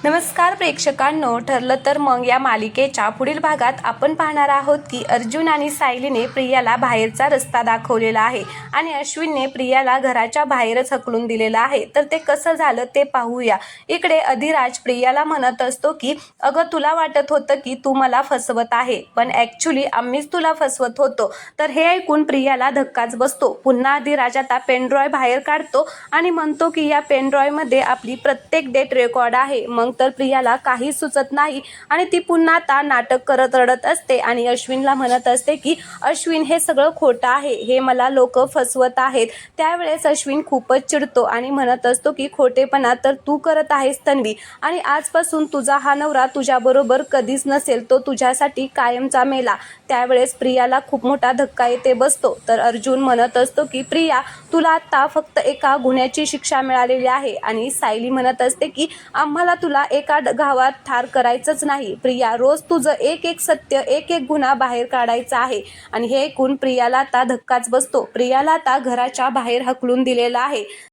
नमस्कार प्रेक्षकांनो, ठरलं तर मग या मालिकेच्या पुढील भागात आपण पाहणार आहोत की अर्जुन आणि सायलीने प्रियाला बाहेरचा रस्ता दाखवलेला आहे आणि अश्विनने प्रियाला घराच्या बाहेरच हकलून दिलेलं आहे. तर ते कसं झालं ते पाहूया. इकडे अधिराज प्रियाला म्हणत असतो की अगं, तुला वाटत होतं की तू मला फसवत आहे, पण ॲक्च्युली आम्हीच तुला फसवत होतो. तर हे ऐकून प्रियाला धक्काच बसतो. पुन्हा अधिराज आता पेनड्रॉय बाहेर काढतो आणि म्हणतो की या पेनड्रॉयमध्ये आपली प्रत्येक डेट रेकॉर्ड आहे. मग तर प्रियाला काही सुचत नाही आणि ती पुन्हा आता नाटक करत रडत असते आणि अश्विनला म्हणत असते की अश्विन, हे सगळं खोटं आहे, हे मला लोक फसवत आहेत. त्यावेळेस अश्विन खूपच चिडतो आणि म्हणत असतो की खोटेपणा तर तू करत आहेस तन्वी, आणि आजपासून तुझा हा नवरा तुझ्याबरोबर कधीच नसेल, तो तुझ्यासाठी कायमचा मेला. त्यावेळेस प्रियाला खूप मोठा धक्का येते बसतो. तर अर्जुन म्हणत असतो की प्रिया, तुला आता फक्त एका गुन्ह्याची शिक्षा मिळालेली आहे. आणि सायली म्हणत असते की आम्हाला तुला एका गावात ठार करायचंच नाही प्रिया, रोज तुझं एक एक सत्य, एक एक गुन्हा बाहेर काढायचा आहे. आणि हे ऐकून प्रियाला आता धक्काच बसतो. प्रियाला आता घराच्या बाहेर हकलून दिलेलं आहे.